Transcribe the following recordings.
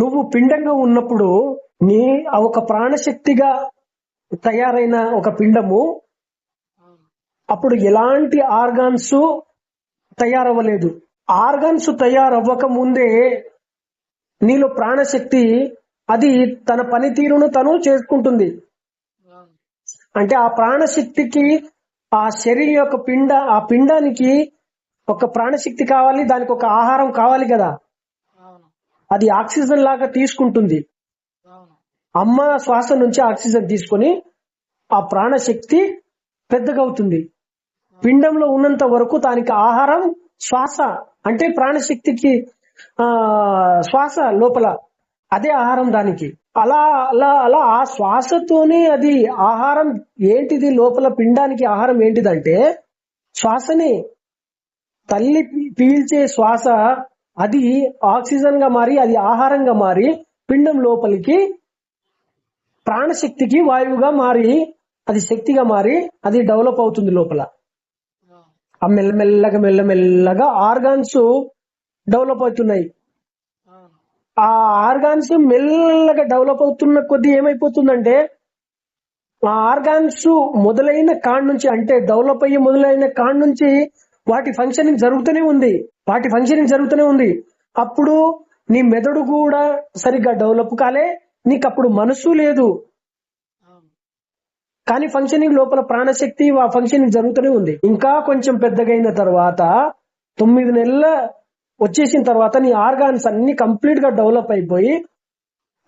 నువ్వు పిండంగా ఉన్నప్పుడు నీ ఒక ప్రాణశక్తిగా తయారైన ఒక పిండము అప్పుడు ఎలాంటి ఆర్గాన్స్ తయారవ్వలేదు. ఆర్గాన్స్ తయారవ్వక ముందే నీలో ప్రాణశక్తి అది తన పనితీరును తను చేసుకుంటుంది. అంటే ఆ ప్రాణశక్తికి ఆ శరీరం యొక్క ఆ పిండానికి ఒక ప్రాణశక్తి కావాలి, దానికి ఒక ఆహారం కావాలి కదా. అది ఆక్సిజన్ లాగా తీసుకుంటుంది. అమ్మ శ్వాస నుంచి ఆక్సిజన్ తీసుకొని ఆ ప్రాణశక్తి పెద్దగా అవుతుంది. పిండంలో ఉన్నంత వరకు దానికి ఆహారం శ్వాస, అంటే ప్రాణశక్తికి శ్వాస లోపల అదే ఆహారం దానికి. అలా అలా అలా ఆ శ్వాసతోనే అది ఆహారం ఏంటిది, లోపల పిండానికి ఆహారం ఏంటిదంటే శ్వాసనే. తల్లి పీల్చే శ్వాస అది ఆక్సిజన్ గా మారి అది ఆహారంగా మారి పిండం లోపలికి ప్రాణశక్తికి వాయువుగా మారి అది శక్తిగా మారి అది డెవలప్ అవుతుంది లోపల. ఆ మెల్లమెల్లగా మెల్లమెల్లగా ఆర్గాన్స్ డెవలప్ అవుతున్నాయి. ఆ ఆర్గాన్స్ మెల్లగా డెవలప్ అవుతున్న కొద్దీ ఏమైపోతుందంటే ఆ ఆర్గాన్స్ మొదలైన కాడ నుంచి, అంటే డెవలప్ అయ్యి మొదలైన కాడ నుంచి వాటి ఫంక్షనింగ్ జరుగుతూనే ఉంది. అప్పుడు నీ మెదడు కూడా సరిగ్గా డెవలప్ కాలే, నీకు అప్పుడు మనసు లేదు, కానీ ఫంక్షనింగ్ లోపల ప్రాణశక్తి ఆ ఫంక్షనింగ్ జరుగుతూనే ఉంది. ఇంకా కొంచెం పెద్దగైన తర్వాత 9 నెలల వచ్చేసిన తర్వాత నీ ఆర్గాన్స్ అన్ని కంప్లీట్ గా డెవలప్ అయిపోయి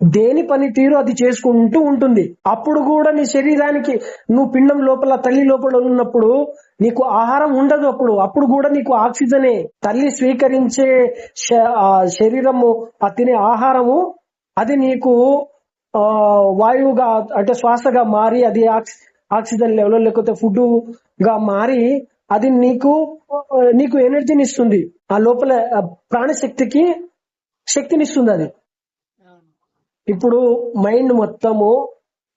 దేని పనితీరు అది చేసుకుంటూ ఉంటుంది. అప్పుడు కూడా నీ శరీరానికి నువ్వు పిండం లోపల తల్లి లోపల ఉన్నప్పుడు నీకు ఆహారం ఉండదు. అప్పుడు కూడా నీకు ఆక్సిజనే. తల్లి స్వీకరించే శరీరము ఆ తినే ఆహారము అది నీకు వాయువుగా అంటే శ్వాసగా మారి అది ఆక్సిజన్ లెవెల్ లేకపోతే ఫుడ్ గా మారి అది నీకు ఎనర్జీని ఇస్తుంది. ఆ లోపల ప్రాణశక్తికి శక్తినిస్తుంది అది. ఇప్పుడు మైండ్ మొత్తము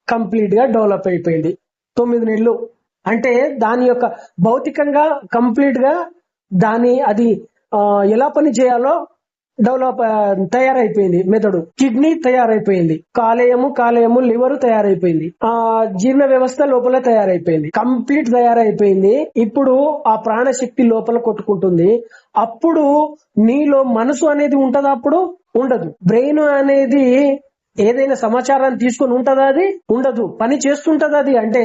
కంప్లీట్ గా డెవలప్ అయిపోయింది 9 నెలలు. అంటే దాని యొక్క భౌతికంగా కంప్లీట్ గా అది ఎలా పని చేయాలో తయారైపోయింది. మెదడు, కిడ్నీ తయారైపోయింది, కాలేయము లివర్ తయారైపోయింది, జీర్ణ వ్యవస్థ లోపల తయారైపోయింది, కంప్లీట్ తయారైపోయింది. ఇప్పుడు ఆ ప్రాణశక్తి లోపల కొట్టుకుంటుంది. అప్పుడు నీలో మనసు అనేది ఉంటదా? అప్పుడు ఉండదు. బ్రెయిన్ అనేది ఏదైనా సమాచారాన్ని తీసుకొని ఉంటదా? అది ఉండదు. పని చేస్తుంటది అది. అంటే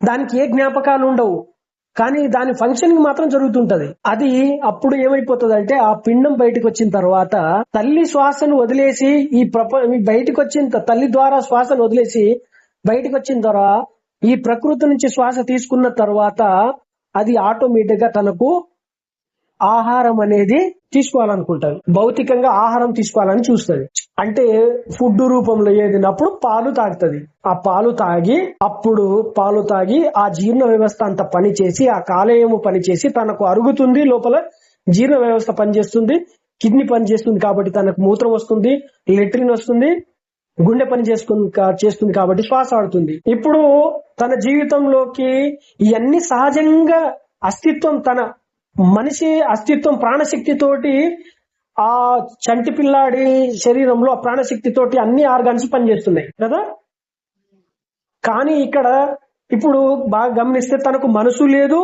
దానికి ఏ జ్ఞాపకాలు ఉండవు, కానీ దాని ఫంక్షనింగ్ మాత్రం జరుగుతుంటది. అది అప్పుడు ఏమైపోతుంది అంటే ఆ పిండం బయటకు వచ్చిన తర్వాత తల్లి శ్వాసను వదిలేసి బయటకు వచ్చిన తల్లి ద్వారా శ్వాసను వదిలేసి బయటకు వచ్చిన తర్వాత ఈ ప్రకృతి నుంచి శ్వాస తీసుకున్న తర్వాత అది ఆటోమేటిక్ గా తనకు ఆహారం అనేది తీసుకోవాలనుకుంటది. భౌతికంగా ఆహారం తీసుకోవాలని చూస్తుంది. అంటే ఫుడ్ రూపంలో ఏదినప్పుడు పాలు తాగుతుంది. ఆ పాలు తాగి ఆ జీర్ణ వ్యవస్థ అంతా పనిచేసి ఆ కాలేయము పనిచేసి తనకు అరుగుతుంది. లోపల జీర్ణ వ్యవస్థ పనిచేస్తుంది, కిడ్నీ పనిచేస్తుంది కాబట్టి తనకు మూత్రం వస్తుంది, లెట్రిన్ వస్తుంది, గుండె పని చేస్తుంది కాబట్టి శ్వాస ఆడుతుంది. ఇప్పుడు తన జీవితంలోకి ఇవన్నీ సహజంగా అస్తిత్వం, తన మనిషి అస్తిత్వం ప్రాణశక్తి తోటి ఆ చంటి పిల్లాడి శరీరంలో ఆ ప్రాణశక్తి తోటి అన్ని ఆర్గాన్స్ పనిచేస్తున్నాయి కదా. కానీ ఇక్కడ ఇప్పుడు బాగా గమనిస్తే తనకు మనసు లేదు,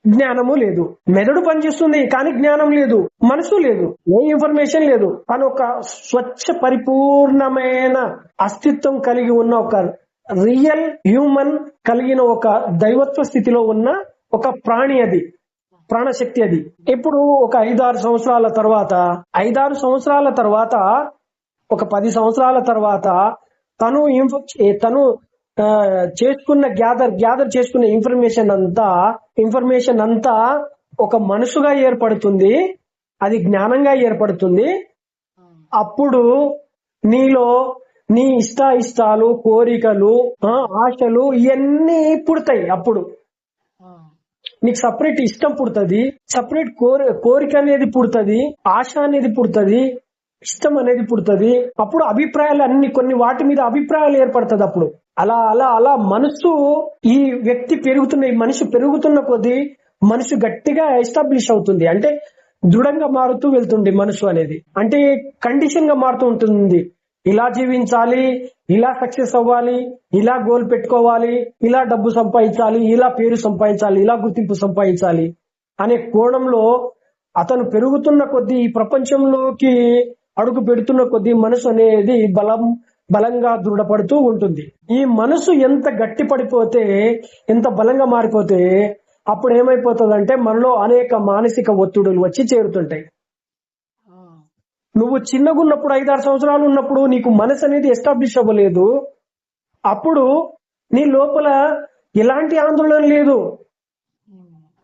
జ్ఞానము లేదు. మెదడు పనిచేస్తుంది కానీ జ్ఞానం లేదు, మనసు లేదు, ఏ ఇన్ఫర్మేషన్ లేదు. తను ఒక స్వచ్ఛ పరిపూర్ణమైన అస్తిత్వం కలిగి ఉన్న ఒక రియల్ హ్యూమన్ కలిగిన ఒక దైవత్వ స్థితిలో ఉన్న ఒక ప్రాణి, అది ప్రాణశక్తి. అది ఇప్పుడు ఒక 5-6 సంవత్సరాల తర్వాత, 5-6 సంవత్సరాల తర్వాత, ఒక 10 సంవత్సరాల తర్వాత తను చేసుకున్న గ్యాదర్ చేసుకున్న ఇన్ఫర్మేషన్ అంతా ఒక మనసుగా ఏర్పడుతుంది, అది జ్ఞానంగా ఏర్పడుతుంది. అప్పుడు నీలో నీ ఇష్టాలు, కోరికలు, ఆశలు ఇవన్నీ పుడతాయి. అప్పుడు నీకు సపరేట్ ఇష్టం పుడుతుంది, సపరేట్ కోరిక అనేది పుడుతుంది, ఆశ అనేది పుడుతుంది, ఇష్టం అనేది పుడుతుంది. అప్పుడు అభిప్రాయాలు అన్ని కొన్ని వాటి మీద అభిప్రాయాలు ఏర్పడుతుంది. అప్పుడు అలా అలా అలా మనసు ఈ వ్యక్తి మనిషి పెరుగుతున్న కొద్దీ మనసు గట్టిగా ఎస్టాబ్లిష్ అవుతుంది. అంటే దృఢంగా మారుతూ వెళ్తుంది మనసు అనేది. అంటే కండిషన్ గా మారుతూ ఉంటుంది. ఇలా జీవించాలి, ఇలా సక్సెస్ అవ్వాలి, ఇలా గోల్ పెట్టుకోవాలి, ఇలా డబ్బు సంపాదించాలి, ఇలా పేరు సంపాదించాలి, ఇలా గుర్తింపు సంపాదించాలి అనే కోణంలో అతను పెరుగుతున్న కొద్దీ, ఈ ప్రపంచంలోకి అడుగు పెడుతున్న కొద్దీ మనసు అనేది బలంగా దృఢపడుతూ ఉంటుంది. ఈ మనసు ఎంత గట్టి పడిపోతే, ఎంత బలంగా మారిపోతే అప్పుడు ఏమైపోతుందంటే మనలో అనేక మానసిక ఒత్తిడులు వచ్చి చేరుతుంటాయి. నువ్వు చిన్నగున్నప్పుడు 5-6 సంవత్సరాలు ఉన్నప్పుడు నీకు మనసు అనేది ఎస్టాబ్లిష్ అవ్వలేదు. అప్పుడు నీ లోపల ఎలాంటి ఆందోళన లేదు.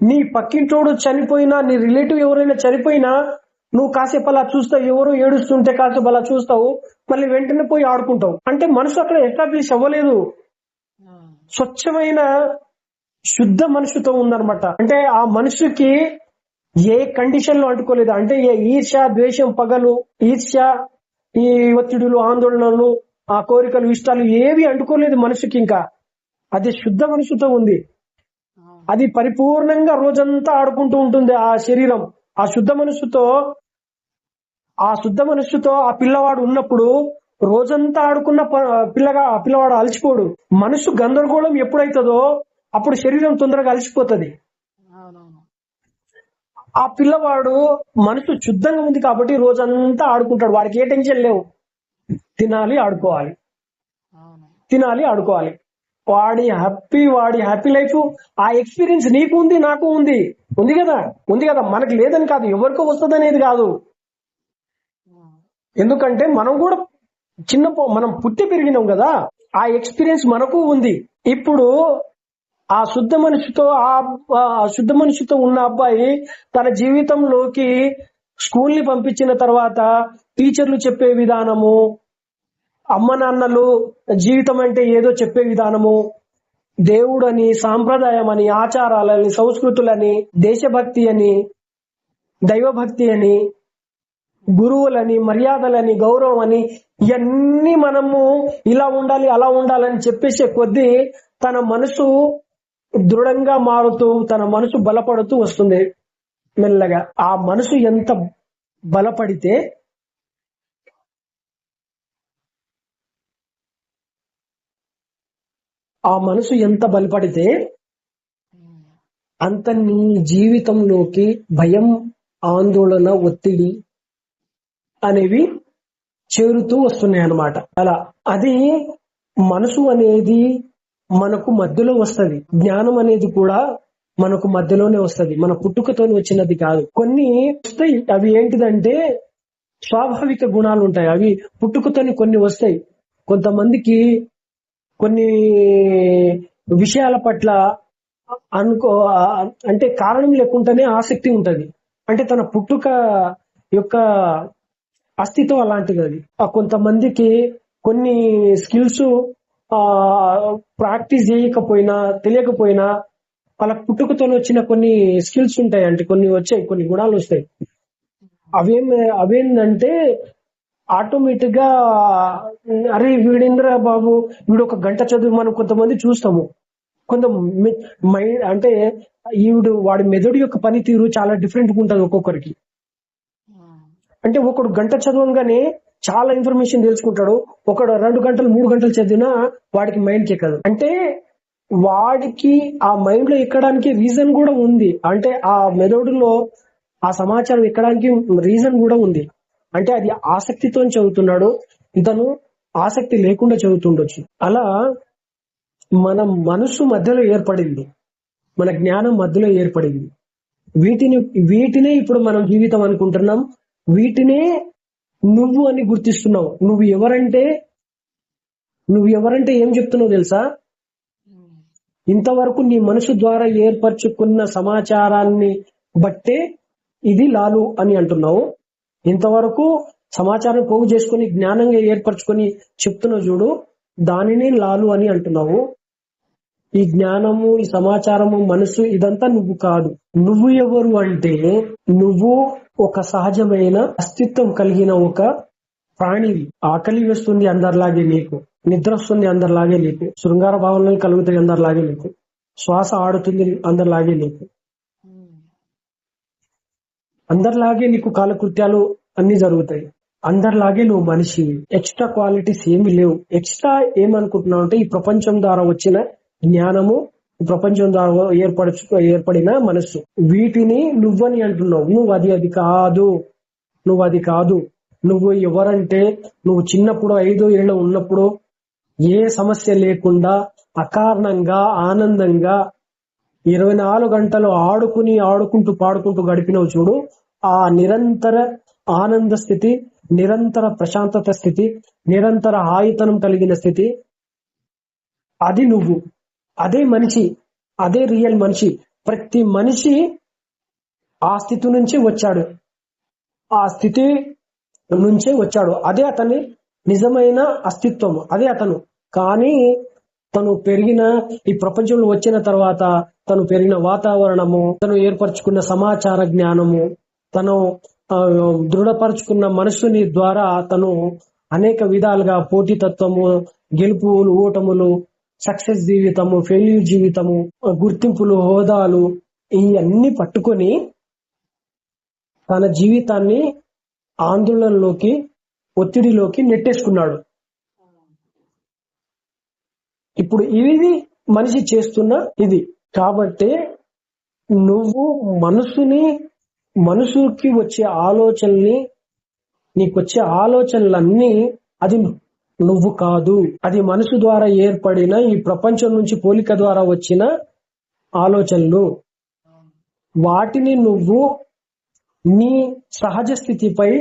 నీ పక్కింటోడు చనిపోయినా, నీ రిలేటివ్ ఎవరైనా చనిపోయినా నువ్వు కాసేపు అలా చూస్తావు, ఎవరో ఏడుస్తుంటే కాసేపు అలా చూస్తావు, మళ్ళీ వెంటనే పోయి ఆడుకుంటావు. అంటే మనసు అక్కడ ఎస్టాబ్లిష్ అవ్వలేదు. స్వచ్ఛమైన శుద్ధ మనసుతో ఉందన్నమాట. అంటే ఆ మనిషికి ఏ కండిషన్ లో అంటుకోలేదు. అంటే ఏ ఈర్ష్య, ద్వేషం, పగలు, ఈర్ష్య, ఈ ఒత్తిడులు, ఆందోళనలు, ఆ కోరికలు, ఇష్టాలు ఏవి అంటుకోలేదు మనిషికి. ఇంకా అది శుద్ధ మనసుతో ఉంది. అది పరిపూర్ణంగా రోజంతా ఆడుకుంటూ ఉంటుంది ఆ శరీరం. ఆ శుద్ధ మనసుతో ఆ పిల్లవాడు ఉన్నప్పుడు రోజంతా ఆడుకున్న పిల్లవాడు అలసిపోడు. మనసు గందరగోళం ఎప్పుడైతుందో అప్పుడు శరీరం తొందరగా అలసిపోతుంది. ఆ పిల్లవాడు మనసు శుద్ధంగా ఉంది కాబట్టి రోజంతా ఆడుకుంటాడు. వాడికి ఏ టెన్షన్ లేవు. తినాలి, ఆడుకోవాలి, తినాలి, ఆడుకోవాలి. వాడి హ్యాపీ లైఫ్. ఆ ఎక్స్పీరియన్స్ నీకు ఉంది, నాకు ఉంది. ఉంది కదా. మనకి లేదని కాదు, ఎవరికో వస్తుంది అనేది కాదు. ఎందుకంటే మనం కూడా మనం పుట్టి పెరిగినాం కదా, ఆ ఎక్స్పీరియన్స్ మనకు ఉంది. ఇప్పుడు ఆ శుద్ధ మనిషితో ఉన్న అబ్బాయి తన జీవితంలోకి స్కూల్ ని పంపించిన తర్వాత టీచర్లు చెప్పే విధానము, అమ్మ నాన్నలు జీవితం అంటే ఏదో చెప్పే విధానము, దేవుడని, సాంప్రదాయం అని, ఆచారాలని, సంస్కృతులని, దేశభక్తి అని, దైవభక్తి అని, గురువులని, మర్యాదలని, గౌరవం అని, ఇవన్నీ మనము ఇలా ఉండాలి, అలా ఉండాలని చెప్పేసే కొద్దీ తన మనసు దృఢంగా మారుతూ, తన మనసు బలపడుతూ వస్తుంది మెల్లగా. ఆ మనసు ఎంత బలపడితే అంత నీ జీవితంలోకి భయం, ఆందోళన, ఒత్తిడి అనేవి చేరుతూ వస్తున్నాయి అన్నమాట. అలా అది మనసు అనేది మనకు మధ్యలో వస్తది. జ్ఞానం అనేది కూడా మనకు మధ్యలోనే వస్తది. మన పుట్టుకతో వచ్చినది కాదు. కొన్ని వస్తాయి, అవి ఏంటిదంటే స్వాభావిక గుణాలు ఉంటాయి. అవి పుట్టుకతోని కొన్ని వస్తాయి. కొంతమందికి కొన్ని విషయాల పట్ల అంటే కారణం లేకుండానే ఆసక్తి ఉంటది. అంటే తన పుట్టుక యొక్క అస్తిత్వం అలాంటిది. అది కొంతమందికి కొన్ని స్కిల్స్ ప్రాక్టీస్ చేయకపోయినా, తెలియకపోయినా వాళ్ళ పుట్టుకతో వచ్చిన కొన్ని స్కిల్స్ ఉంటాయి. అంటే కొన్ని గుణాలు వస్తాయి. అవేంటంటే ఆటోమేటిక్ గా అరే వీడేంద్ర బాబు, వీడు 1 గంట చదువు. మనం కొంతమంది చూస్తాము, మైండ్ అంటే వాడి మెదడు యొక్క పనితీరు చాలా డిఫరెంట్ గా ఉంటుంది ఒక్కొక్కరికి. అంటే ఒకడు గంట చదవంగానే చాలా ఇన్ఫర్మేషన్ తెలుసుకుంటాడు. ఒకడు 2 గంటలు 3 గంటలు చదివినా వాడికి మైండ్కి ఎక్కదు. అంటే వాడికి ఆ మైండ్ లో ఎక్కడానికి రీజన్ కూడా ఉంది. అంటే ఆ మెదడులో ఆ సమాచారం ఎక్కడానికి రీజన్ కూడా ఉంది. అంటే అది ఆసక్తితో చదువుతున్నాడు, ఇతను ఆసక్తి లేకుండా చదువుతుండొచ్చు. అలా మన మనసు మధ్యలో ఏర్పడింది, మన జ్ఞానం మధ్యలో ఏర్పడింది. వీటినే ఇప్పుడు మనం జీవితం అనుకుంటున్నాం. వీటినే నువ్వు అని గుర్తిస్తున్నావు. నువ్వు ఎవరంటే ఏం చెప్తున్నావు తెలుసా? ఇంతవరకు నీ మనసు ద్వారా ఏర్పరచుకున్న సమాచారాన్ని బట్టే ఇది లాలు అని అంటున్నావు. ఇంతవరకు సమాచారం పోగు చేసుకుని జ్ఞానంగా ఏర్పరచుకొని చెప్తున్నావు చూడు, దానిని లాలు అని అంటున్నావు. ఈ జ్ఞానము, ఈ సమాచారము, మనసు ఇదంతా నువ్వు కాదు. నువ్వు ఎవరు అంటే నువ్వు ఒక సహజమైన అస్తిత్వం కలిగిన ఒక ప్రాణివి. ఆకలి వేస్తుంది అందరిలాగే నీకు, నిద్ర వస్తుంది అందరిలాగే నీకు, శృంగార భావనలు కలుగుతాయి అందరిలాగే నీకు, శ్వాస ఆడుతుంది అందరిలాగే నీకు. అందరిలాగే నీకు కాలకృత్యాలు అన్ని జరుగుతాయి. అందరిలాగే నువ్వు మనిషివి. ఎక్స్ట్రా క్వాలిటీస్ ఏమి లేవు. ఎక్స్ట్రా ఏమనుకుంటున్నావు అంటే ఈ ప్రపంచం ద్వారా వచ్చిన జ్ఞానము, ఈ ప్రపంచం ద్వారా ఏర్పడిన మనస్సు, వీటిని నువ్వని అంటున్నావు. నువ్వు అది కాదు. నువ్వు అది కాదు. నువ్వు ఎవరంటే, నువ్వు చిన్నప్పుడు 5 ఏళ్ళు ఉన్నప్పుడు ఏ సమస్య లేకుండా అకారణంగా ఆనందంగా 24 గంటలు ఆడుకుంటూ పాడుకుంటూ గడిపినవు చూడు. ఆ నిరంతర ఆనంద స్థితి, నిరంతర ప్రశాంతత స్థితి, నిరంతర హాయితనం కలిగిన స్థితి, అది నువ్వు. అదే మనిషి, అదే రియల్ మనిషి. ప్రతి మనిషి ఆ స్థితి నుంచి వచ్చాడు. ఆ స్థితి నుంచే వచ్చాడు. అదే అతని నిజమైన అస్తిత్వం, అదే అతను. కానీ తను పెరిగిన ఈ ప్రపంచంలో వచ్చిన తర్వాత తను పెరిగిన వాతావరణము, తను ఏర్పరచుకున్న సమాచార జ్ఞానము, తను దృఢపరుచుకున్న మనస్సుని ద్వారా తను అనేక విధాలుగా పోటీతత్వము, గెలుపులు ఓటములు, సక్సెస్ జీవితము, ఫెయిల్యూర్ జీవితము, గుర్తింపులు, హోదాలు, ఇవన్నీ పట్టుకొని తన జీవితాన్ని ఆందోళనలోకి, ఒత్తిడిలోకి నెట్టేసుకున్నాడు. ఇప్పుడు ఇది మనిషి చేస్తున్న ఇది. కాబట్టి నువ్వు మనసుకి వచ్చే ఆలోచనల్ని, నీకొచ్చే ఆలోచనలన్నీ అది నువ్వు కాదు. అది మనసు ద్వారా ఏర్పడిన ఈ ప్రపంచం నుంచి పోలిక ద్వారా వచ్చిన ఆలోచనలు. వాటిని నువ్వు నీ సహజ స్థితిపై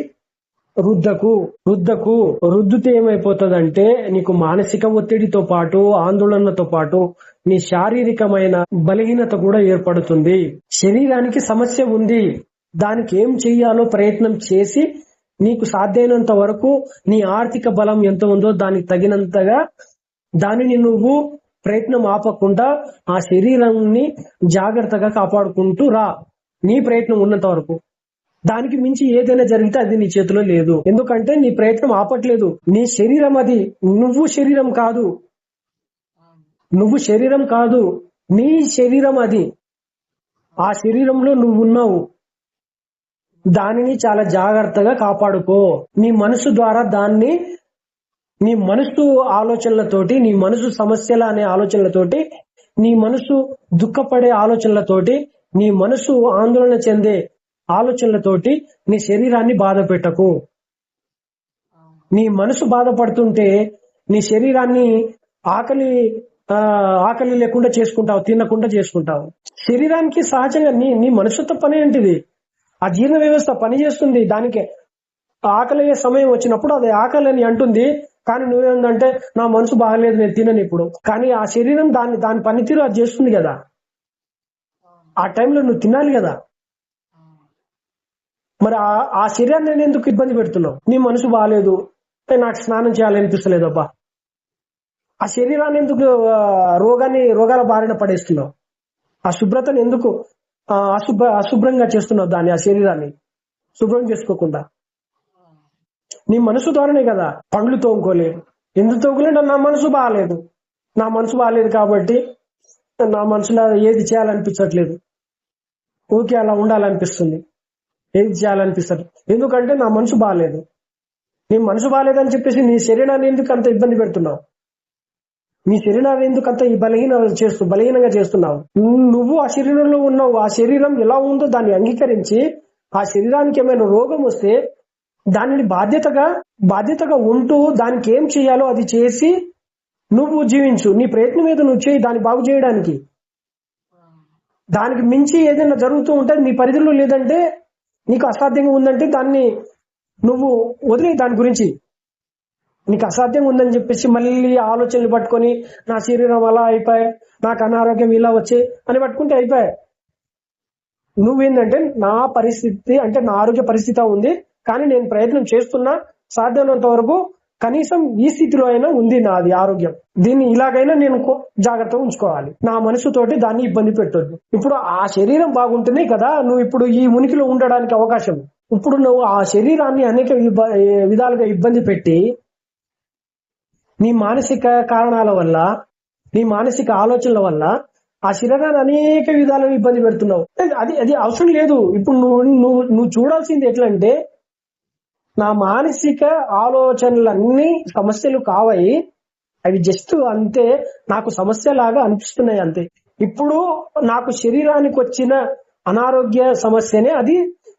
రుద్దుతే ఏమైపోతుందంటే నీకు మానసిక ఒత్తిడితో పాటు, ఆందోళనతో పాటు నీ శారీరకమైన బలహీనత కూడా ఏర్పడుతుంది. శరీరానికి సమస్య ఉంది, దానికి ఏం చెయ్యాలో ప్రయత్నం చేసి నీకు సాధ్యమైనంత వరకు నీ ఆర్థిక బలం ఎంత ఉందో దానికి తగినంతగా దానిని నువ్వు ప్రయత్నం ఆపకుండా ఆ శరీరాన్ని జాగ్రత్తగా కాపాడుకుంటూ రా. నీ ప్రయత్నం ఉన్నంత వరకు. దానికి మించి ఏదైనా జరిగితే అది నీ చేతిలో లేదు. ఎందుకంటే నీ ప్రయత్నం ఆపట్లేదు. నీ శరీరం అది, నువ్వు శరీరం కాదు. నువ్వు శరీరం కాదు, నీ శరీరం అది. ఆ శరీరంలో నువ్వు ఉన్నావు. దానిని చాలా జాగ్రత్తగా కాపాడుకో. నీ మనసు ద్వారా దాన్ని, నీ మనసు ఆలోచనలతోటి, నీ మనసు సమస్యల అనే ఆలోచనలతోటి, నీ మనసు దుఃఖపడే ఆలోచనలతోటి, నీ మనసు ఆందోళన చెందే ఆలోచనలతోటి నీ శరీరాన్ని బాధ పెట్టకు. నీ మనసు బాధపడుతుంటే నీ శరీరాన్ని ఆకలి లేకుండా చేసుకుంటావు, తినకుండా చేసుకుంటావు. శరీరానికి సహజంగా నీ మనసుతో పని ఏంటిది? ఆ జీర్ణ వ్యవస్థ పని చేస్తుంది. దానికి ఆకలి సమయం వచ్చినప్పుడు అది ఆకలి అని అంటుంది. కానీ నువ్వేందంటే నా మనసు బాగలేదు, నేను తినను ఇప్పుడు. కానీ ఆ శరీరం దాని పనితీరు అది చేస్తుంది కదా. ఆ టైంలో నువ్వు తినాలి కదా. మరి ఆ శరీరాన్ని నేను ఎందుకు ఇబ్బంది పెడుతున్నావు? నీ మనసు బాగాలేదు, నాకు స్నానం చేయాలనిపిస్తలేదు అబ్బా. ఆ శరీరాన్ని ఎందుకు రోగాల బారిన పడేస్తున్నావు? ఆ శుభ్రతను ఎందుకు అశుభ్రంగా చేస్తున్నావు? దాన్ని, ఆ శరీరాన్ని శుభ్రం చేసుకోకుండా. నీ మనసు ద్వారానే కదా. పండ్లు తోముకోలేదు, ఎందుకు తోముకోలేదు? నా మనసు బాగాలేదు కాబట్టి నా మనసులో ఏది చేయాలనిపించట్లేదు, ఊరికే అలా ఉండాలనిపిస్తుంది, ఏది చేయాలనిపిస్తుంది. ఎందుకంటే నా మనసు బాగాలేదు. నీ మనసు బాగాలేదని చెప్పేసి నీ శరీరాన్ని ఎందుకు అంత ఇబ్బంది పెడుతున్నావు? నీ శరీరాన్ని ఎందుకు అంత బలహీనంగా చేస్తున్నావు? నువ్వు ఆ శరీరంలో ఉన్నావు. ఆ శరీరం ఎలా ఉందో దాన్ని అంగీకరించి, ఆ శరీరానికి ఏమైనా రోగం వస్తే దానిని బాధ్యతగా ఉంటూ దానికి ఏం చేయాలో అది చేసి నువ్వు జీవించు. నీ ప్రయత్నం ఏదో నువ్వు చేయి దాన్ని బాగు చేయడానికి. దానికి మించి ఏదైనా జరుగుతూ ఉంటే నీ పరిధిలో లేదంటే, నీకు అసాధ్యంగా ఉందంటే దాన్ని నువ్వు వదిలే. దాని గురించి నీకు అసాధ్యంగా ఉందని చెప్పేసి మళ్ళీ ఆలోచనలు పట్టుకొని నా శరీరం అలా అయిపోయాయి, నాకు అనారోగ్యం ఇలా వచ్చే అని పట్టుకుంటే అయిపోయాయి. నువ్వేందంటే నా పరిస్థితి అంటే నా ఆరోగ్య పరిస్థితి ఉంది, కానీ నేను ప్రయత్నం చేస్తున్నా, సాధ్యమైనంత వరకు కనీసం ఈ స్థితిలో అయినా ఉంది నాది ఆరోగ్యం, దీన్ని ఇలాగైనా నేను జాగ్రత్తగా ఉంచుకోవాలి. నా మనసుతోటి దాన్ని ఇబ్బంది పెట్టొద్దు. ఇప్పుడు ఆ శరీరం బాగుంటుంది కదా నువ్వు ఇప్పుడు ఈ ఉనికిలో ఉండడానికి అవకాశం. ఇప్పుడు నువ్వు ఆ శరీరాన్ని అనేక విధాలుగా ఇబ్బంది పెట్టి నీ మానసిక కారణాల వల్ల, నీ మానసిక ఆలోచనల వల్ల ఆ శరీరాన్ని అనేక విధాలుగా ఇబ్బంది పెడుతున్నావు. అది అది అవసరం లేదు. ఇప్పుడు నువ్వు చూడాల్సింది ఎట్లంటే, నా మానసిక ఆలోచనలన్నీ సమస్యలు కావయి, అవి జస్ట్ అంతే నాకు సమస్యలాగా అనిపిస్తున్నాయి అంతే. ఇప్పుడు నాకు శరీరానికి వచ్చిన అనారోగ్య సమస్యనే అది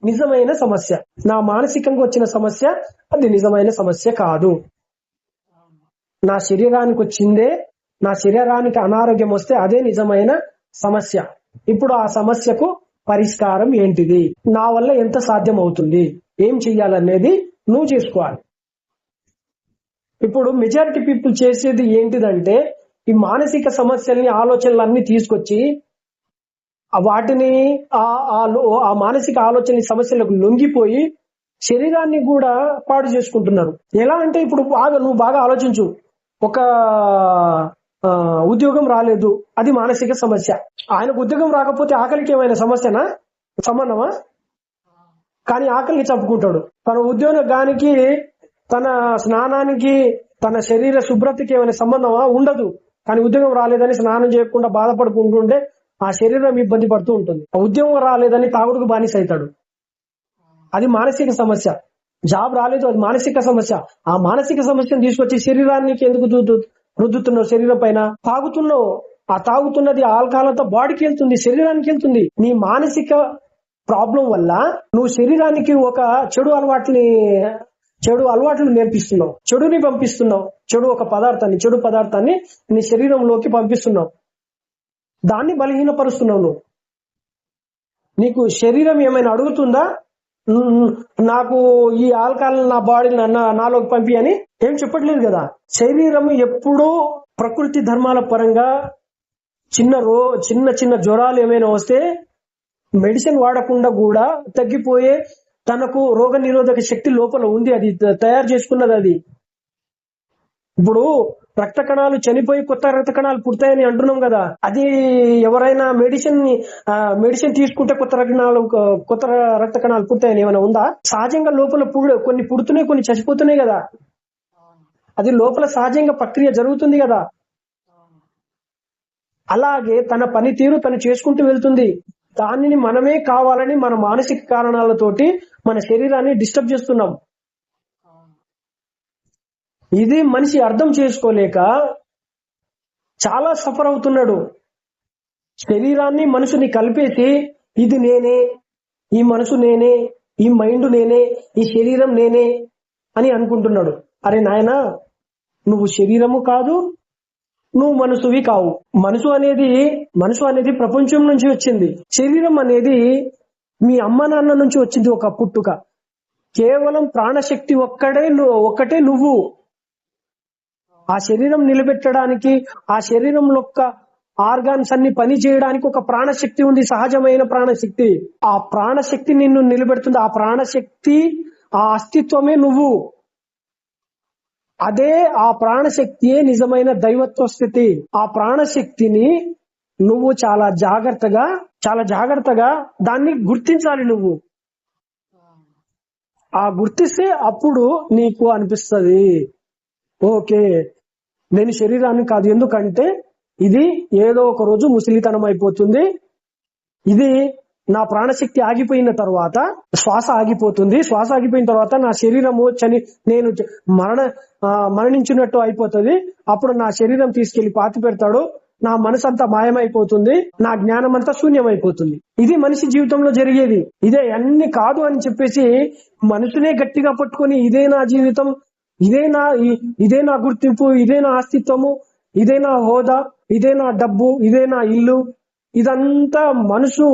నిజమైన సమస్య. నా మానసికంగా వచ్చిన సమస్య అది నిజమైన సమస్య కాదు. నా శరీరానికి వచ్చిందే, నా శరీరానికి అనారోగ్యం వస్తే అదే నిజమైన సమస్య. ఇప్పుడు ఆ సమస్యకు పరిష్కారం ఏంటిది, నా వల్ల ఎంత సాధ్యం అవుతుంది, ఏం చెయ్యాలనేది నువ్వు చేసుకోవాలి. ఇప్పుడు మెజారిటీ పీపుల్ చేసేది ఏంటిదంటే, ఈ మానసిక సమస్యల్ని ఆలోచనలన్నీ తీసుకొచ్చి వాటిని ఆ మానసిక ఆలోచన సమస్యలకు లొంగిపోయి శరీరాన్ని కూడా పాడు చేసుకుంటున్నారు. ఎలా అంటే ఇప్పుడు నువ్వు బాగా ఆలోచించు. ఒక ఉద్యోగం రాలేదు, అది మానసిక సమస్య. ఆయనకు ఉద్యోగం రాకపోతే ఆకలికి ఏమైనా సమస్యనా, సంబంధమా? కానీ ఆకలికి చంపుకుంటాడు. తన ఉద్యోగానికి, తన స్నానానికి, తన శరీర శుభ్రతకి ఏమైనా సంబంధమా? ఉండదు. కానీ ఉద్యోగం రాలేదని స్నానం చేయకుండా బాధపడుకుంటుంటే ఆ శరీరం ఇబ్బంది పడుతూ ఉంటుంది. ఉద్యోగం రాలేదని తాగుడుకు బానిస అవుతాడు, అది మానసిక సమస్య. జాబ్ రాలేదు, అది మానసిక సమస్య. ఆ మానసిక సమస్యను తీసుకొచ్చి శరీరానికి ఎందుకు రుద్దుతున్నావు? శరీరం పైన తాగుతున్నావు. ఆ తాగుతున్నది ఆల్కహాల్ అంతా బాడీకి వెళ్తుంది, శరీరానికి వెళ్తుంది. నీ మానసిక ప్రాబ్లం వల్ల నువ్వు శరీరానికి ఒక చెడు అలవాట్లు నేర్పిస్తున్నావు, చెడుని పంపిస్తున్నావు. చెడు పదార్థాన్ని నీ శరీరంలోకి పంపిస్తున్నావు, దాన్ని బలహీనపరుస్తున్నావు. నువ్వు నీకు శరీరం ఏమైనా అడుగుతుందా, నాకు ఈ ఆల్కహాల్ నా బాడీ నాలోకి పంపి అని? ఏం చెప్పట్లేదు కదా. శరీరం ఎప్పుడూ ప్రకృతి ధర్మాల పరంగా చిన్న జ్వరాలు ఏమైనా వస్తే మెడిసిన్ వాడకుండా కూడా తగ్గిపోయే తనకు రోగ నిరోధక శక్తి లోపల ఉంది, అది తయారు చేసుకున్నది. అది ఇప్పుడు రక్త కణాలు చనిపోయి కొత్త రక్త కణాలు పుడతాయని అంటున్నాం కదా. అది ఎవరైనా మెడిసిన్ తీసుకుంటే కొత్త రక్త కణాలు పుడతాయని ఏమైనా ఉందా? సహజంగా లోపల కొన్ని పుడుతున్నాయి, కొన్ని చచ్చిపోతున్నాయి కదా. అది లోపల సహజంగా ప్రక్రియ జరుగుతుంది కదా. అలాగే తన పనితీరు తను చేసుకుంటూ వెళ్తుంది. దానిని మనమే కావాలని మన మానసిక కారణాలతోటి మన శరీరాన్ని డిస్టర్బ్ చేస్తున్నాం. ఇది మనిషి అర్థం చేసుకోలేక చాలా సఫర్ అవుతున్నాడు. శరీరాన్ని మనసుని కలిపేసి ఇది నేనే, ఈ మనసు నేనే, ఈ మైండ్ నేనే, ఈ శరీరం నేనే అని అనుకుంటున్నాడు. అరే నాయనా, నువ్వు శరీరము కాదు, నువ్వు మనసువి కావు. మనసు అనేది ప్రపంచం నుంచి వచ్చింది. శరీరం అనేది మీ అమ్మ నాన్న నుంచి వచ్చింది, ఒక పుట్టుక. కేవలం ప్రాణశక్తి ఒక్కటే నువ్వు. ఆ శరీరం నిలబెట్టడానికి, ఆ శరీరంలో ఆర్గాన్స్ అన్ని పని చేయడానికి ఒక ప్రాణశక్తి ఉంది, సహజమైన ప్రాణశక్తి. ఆ ప్రాణశక్తి నిన్ను నిలబెడుతుంది. ఆ ప్రాణశక్తి, ఆ అస్తిత్వమే నువ్వు. అదే ఆ ప్రాణశక్తియే నిజమైన దైవత్వ స్థితి. ఆ ప్రాణశక్తిని నువ్వు చాలా జాగ్రత్తగా దాన్ని గుర్తించాలి. నువ్వు ఆ గుర్తిస్తే అప్పుడు నీకు అనిపిస్తుంది, ఓకే నేను శరీరాన్ని కాదు. ఎందుకంటే ఇది ఏదో ఒక రోజు ముసలితనం అయిపోతుంది. ఇది నా ప్రాణశక్తి ఆగిపోయిన తర్వాత శ్వాస ఆగిపోతుంది. శ్వాస ఆగిపోయిన తర్వాత నా శరీరము నేను మరణించినట్టు అయిపోతుంది. అప్పుడు నా శరీరం తీసుకెళ్లి పాతి పెడతాడు. నా మనసు అంతా మాయమైపోతుంది, నా జ్ఞానం అంతా శూన్యమైపోతుంది. ఇది మనిషి జీవితంలో జరిగేది. ఇదే అన్ని కాదు అని చెప్పేసి మనసునే గట్టిగా పట్టుకొని ఇదే నా జీవితం, ఇదే నా గుర్తింపు, ఇదే నా అస్తిత్వము, ఇదే నా హోదా, ఇదే నా డబ్బు, ఇదే నా ఇల్లు, ఇదంతా మనసు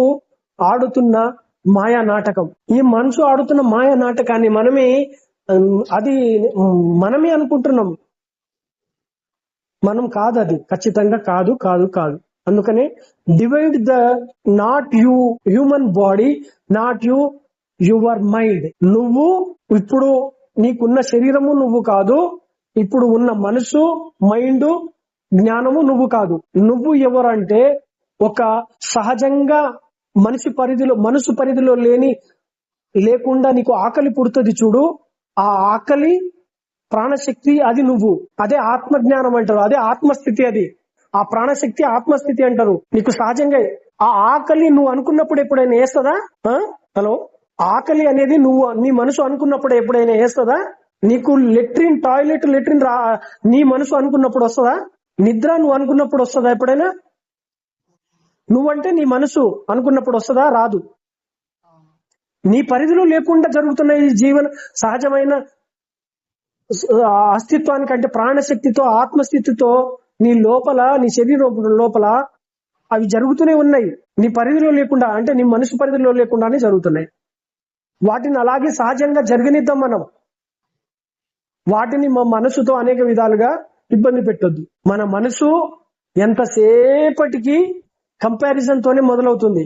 ఆడుతున్న మాయా నాటకం. ఈ మనసు ఆడుతున్న మాయా నాటకాన్ని మనమే అనుకుంటున్నాం. మనం కాదు, అది ఖచ్చితంగా కాదు. అందుకనే divide the not you human body, not you your mind. నువ్వు ఇప్పుడు నీకున్న శరీరము నువ్వు కాదు, ఇప్పుడు ఉన్న మనసు, మైండ్, జ్ఞానము నువ్వు కాదు. నువ్వు ఎవరంటే ఒక సహజంగా మనసు పరిధిలో లేకుండా నీకు ఆకలి పుడుతుంది చూడు, ఆ ఆకలి ప్రాణశక్తి, అది నువ్వు. అదే ఆత్మజ్ఞానం అంటారు, అదే ఆత్మస్థితి. అది ఆ ప్రాణశక్తి ఆత్మస్థితి అంటారు. నీకు సహజంగా ఆ ఆకలి నువ్వు అనుకున్నప్పుడు ఎప్పుడైనా వేస్తుందా? హలో, ఆకలి అనేది నువ్వు నీ మనసు అనుకున్నప్పుడు ఎప్పుడైనా వేస్తుందా? నీకు టాయిలెట్ నీ మనసు అనుకున్నప్పుడు వస్తుందా? నిద్ర నువ్వు అనుకున్నప్పుడు వస్తుందా ఎప్పుడైనా? నువ్వంటే నీ మనసు అనుకున్నప్పుడు వస్తుందా? రాదు. నీ పరిధిలో లేకుండా జరుగుతున్న ఈ జీవన సహజమైన అస్తిత్వానికి అంటే ప్రాణశక్తితో ఆత్మస్థితితో నీ లోపల, నీ శరీరం లోపల అవి జరుగుతూనే ఉన్నాయి. నీ పరిధిలో లేకుండా అంటే నీ మనసు పరిధిలో లేకుండానే జరుగుతున్నాయి. వాటిని అలాగే సహజంగా జరగనిద్దాం మనం. వాటిని మా మనసుతో అనేక విధాలుగా ఇబ్బంది పెట్టొద్దు. మన మనసు ఎంతసేపటికి కంపారిజన్ తోనే మొదలవుతుంది.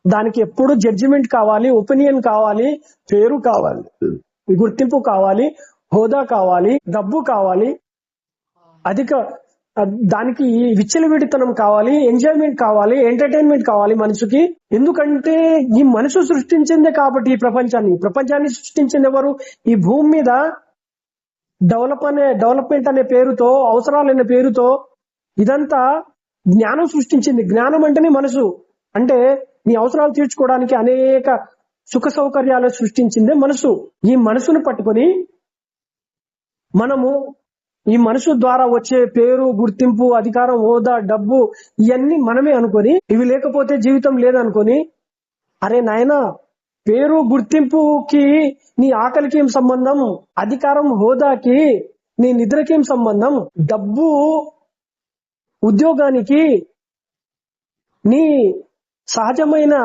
దానికి ఎప్పుడు జడ్జిమెంట్ కావాలి, ఒపీనియన్ కావాలి, పేరు కావాలి, గుర్తింపు కావాలి, హోదా కావాలి, డబ్బు కావాలి, దానికి విచ్చలవిడితనం కావాలి, ఎంజాయ్మెంట్ కావాలి, ఎంటర్టైన్మెంట్ కావాలి మనిషికి. ఎందుకంటే ఈ మనసు సృష్టించిందే కాబట్టి ఈ ప్రపంచాన్ని సృష్టించింది ఎవరు? ఈ భూమి మీద డెవలప్మెంట్ అనే పేరుతో, అవసరాలనే పేరుతో ఇదంతా జ్ఞానం సృష్టించింది. జ్ఞానం అంటేనే మనసు. అంటే నీ అవసరాలు తీర్చుకోవడానికి అనేక సుఖ సౌకర్యాలు సృష్టించిందే మనసు. ఈ మనసును పట్టుకొని మనము ఈ మనసు ద్వారా వచ్చే పేరు, గుర్తింపు, అధికారం, హోదా, డబ్బు ఇవన్నీ మనమే అనుకొని, ఇవి లేకపోతే జీవితం లేదనుకొని, అరే నాయనా, పేరు గుర్తింపుకి నీ ఆకలికి ఏం సంబంధం? అధికారం హోదాకి నీ నిద్రకి ఏం సంబంధం? డబ్బు ఉద్యోగానికి నీ సహజమైన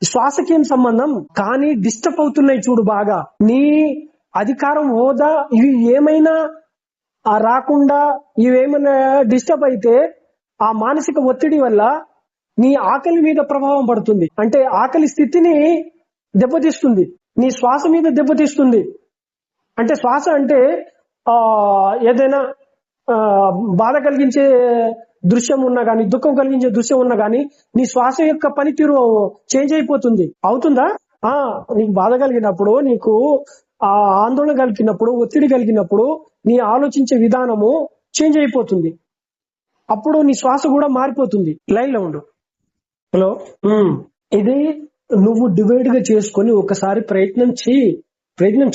శ్వాసకేం సంబంధం? కానీ డిస్టర్బ్ అవుతున్నాయి చూడు బాగా. నీ అధికారం, హోదా ఇవి ఏమైనా రాకుండా, ఇవేమైనా డిస్టర్బ్ అయితే ఆ మానసిక ఒత్తిడి వల్ల నీ ఆకలి మీద ప్రభావం పడుతుంది. అంటే ఆకలి స్థితిని దెబ్బతీస్తుంది, నీ శ్వాస మీద దెబ్బతీస్తుంది. అంటే శ్వాస అంటే ఏదైనా బాధ కలిగించే దృశ్యం ఉన్నా గానీ, దుఃఖం కలిగించే దృశ్యం ఉన్నా గానీ నీ శ్వాస యొక్క పనితీరు చేంజ్ అయిపోతుంది. అవుతుందా? నీకు బాధ కలిగినప్పుడు, నీకు ఆందోళన కలిగినప్పుడు, ఒత్తిడి కలిగినప్పుడు నీ ఆలోచించే విధానము చేంజ్ అయిపోతుంది. అప్పుడు నీ శ్వాస కూడా మారిపోతుంది. లైన్ లో ఉండు. హలో, ఇది నువ్వు డివైడ్ గా చేసుకొని ఒకసారి ప్రయత్నం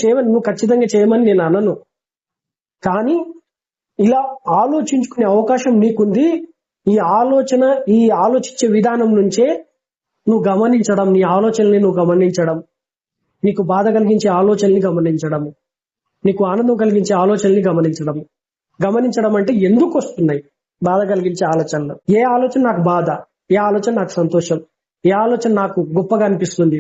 చేయమని, నువ్వు ఖచ్చితంగా చేయమని నేను అనను. కానీ ఇలా ఆలోచించుకునే అవకాశం నీకుంది. ఈ ఆలోచించే విధానం నుంచే నువ్వు గమనించడం, నీ ఆలోచనల్ని నువ్వు గమనించడం, నీకు బాధ కలిగించే ఆలోచనల్ని గమనించడం, నీకు ఆనందం కలిగించే ఆలోచనల్ని గమనించడం అంటే ఎందుకు వస్తున్నాయి బాధ కలిగించే ఆలోచనలు? ఏ ఆలోచన నాకు బాధ, ఏ ఆలోచన నాకు సంతోషం, ఏ ఆలోచన నాకు గొప్పగా అనిపిస్తుంది,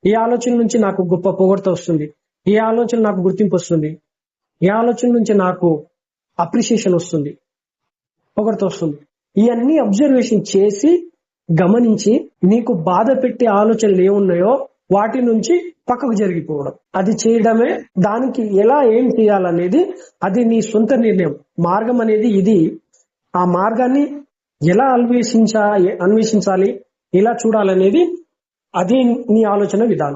ఏ ఆలోచన నుంచి నాకు గొప్ప పొగడ్త వస్తుంది, ఏ ఆలోచన నాకు గుర్తింపు వస్తుంది, ఏ ఆలోచన నుంచి నాకు అప్రిషియేషన్ వస్తుంది, పొగడ్త వస్తుంది. ఇవన్నీ అబ్జర్వేషన్ చేసి గమనించి నీకు బాధ పెట్టే ఆలోచనలు ఏమున్నాయో వాటి నుంచి పక్కకు జరిగిపోవడం, అది చేయడమే. దానికి ఎలా ఏం చేయాలనేది అది నీ సొంత నిర్ణయం. మార్గం అనేది ఇది. ఆ మార్గాన్ని ఎలా అన్వేషించాలి, ఎలా చూడాలనేది అది నీ ఆలోచన విధానం.